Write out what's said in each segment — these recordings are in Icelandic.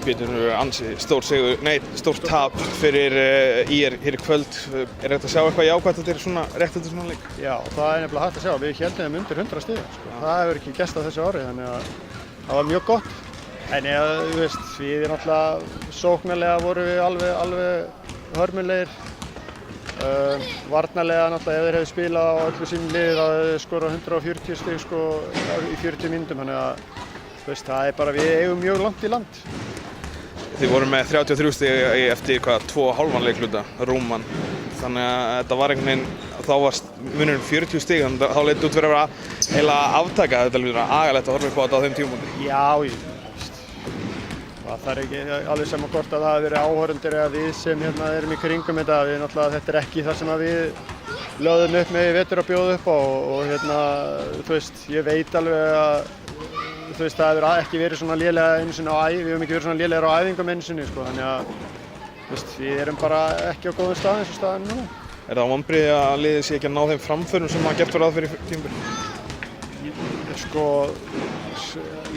Pétur, ansi stór tap fyrir ÍR hér í kvöld. Er hægt að sjá eitthvað jákvætt þetta svona rétt eftir svona leik? Já, það er nefnilega hægt að sjá. Við héldum þeim undir 100 stig. Það hefur ekki gerst á þessu ári, þannig að það var mjög gott. En þú veist, við náttúrulega sóknarlega vorum við alveg hörmulegir. Varnarlega náttúrulega ef þeir hefðu spilað á öllu sínu liði þá hefðu þeir skorað 140 stig í 40 mínútum, þannig að þú veist, það er bara, við eigum mjög langt í land. Þið voru með 33 stig eftir 2,5 leikluta, rúman. Þannig að þetta var einhvern veginn, þá var munurinn 40 stig, þannig að þá leit út fyrir að vera heila aftaka. Þetta er agalegt að horfa upp á þetta á þeim tímapunkti. Já, það er ekki alveg sama hvort að það hafi verið áhorfendur eða við sem erum í kringum þetta. Þetta er ekki það sem við lögðum upp með í vetur að bjóða upp á og þú veist, ég veit alveg að þú veist, það hefur ekki verið svona lélega einu sinni á við höfum ekki verið svona lélegir á æfingum einu sinni, þannig að þú veist, við erum bara ekki á góðum stað eins og staðan núna. Er það vonbrigði að liðið sé ekki að ná þeim framförum sem gert var ráð fyrir tímabilið? Sko,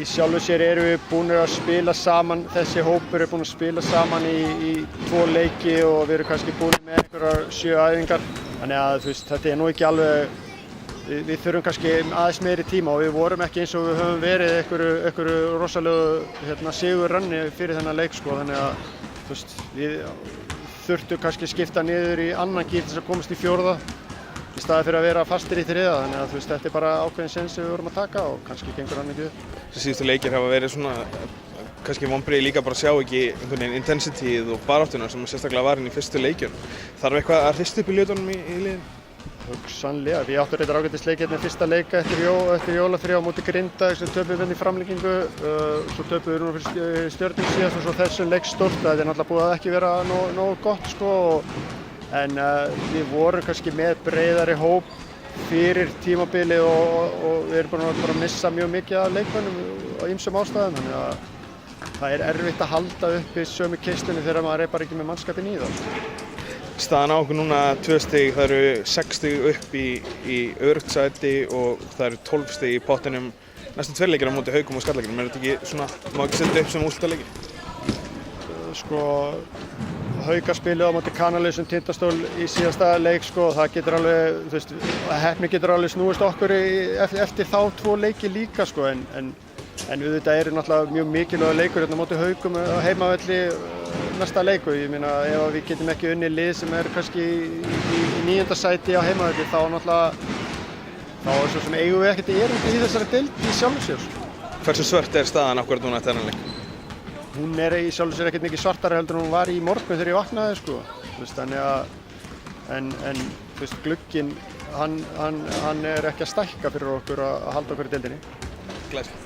í sjálfu sér erum við búnir að spila saman, þessi hópur er búinn að spila saman í 2 leiki og við erum kannski búin með einhverjar 7 æfingar. Þannig að þú veist, þetta er nú ekki alveg, við þurfum kannski aðeins meiri tíma og við vorum ekki eins og við höfum verið einhverju rosalegu sigurranni fyrir þennan leik, þannig að þú veist, við þurftum kannski skipta niður í annan gír til þess að komast í 4. í staði fyrir að vera fastir í 3. Þannig að þú veist, þetta er bara ákveðin séns sem við vorum að taka og kannski gengur hann ekki upp. Þessi síðustu leikir hafa verið svona, kannski vonbrigði líka bara að sjá ekki einhvern veginn intensityið og baráttuna sem sérstaklega var inn í fyrstu leikjum. Þarf eitthvað að hrista upp í hlutunum í liðinu? Hugsanlega. Við áttum reyndar ágætisleik með fyrsta leika eftir jólafrí á móti Grindavík sem töpuðum við í framlengingu. Svo töpuðum við núna fyrir Stjörnuna síðast og svo þessum leik stórt. Það er náttúrulega búið að ekki vera nógu gott en við vorum kannski með breiðari hóp fyrir tímabilið og við erum búin að missa mjög mikið af leikmönnum á ýmsum ástæðum, þannig að það er erfitt að halda uppi sömu kistunni þegar maður er bara ekki með mannskapinn í það. Staðan á okkur núna 2 stig, það eru 6 stig upp í öruggt sæti og það eru 12 stig í pottinum, næstum 2 leikir á móti Haukum og Skallagrím. Er þetta ekki svona, má ekki setja upp sem úrslitaleiki? Sko, Haukar spiluðu á móti Kanarlausum Tindastól í síðasta leik, það getur alveg, þú veist, heppni getur alveg snúist okkur eftir þá 2 leiki líka, en auðvitað eru náttúrulega mjög mikilvægur leikur hérna á móti Haukum á heimavelli næsta leiku. Ég meina, ef við getum ekki unnið lið sem er kannski í 9. sæti á heimavelli þá er svo sem eigum við ekkert erindi í þessari deild í sjálfu sér. Hversu svört er staðan akkurat núna eftir þennan leik? Hún er í sjálfu sér ekkert mikið svartari heldur en hún var í morgun þegar ég vaknaði, Þú veist, þannig að þú veist, glugginn hann er ekki að stækka fyrir okkur að halda okkur í deildinni. Glæsilegt.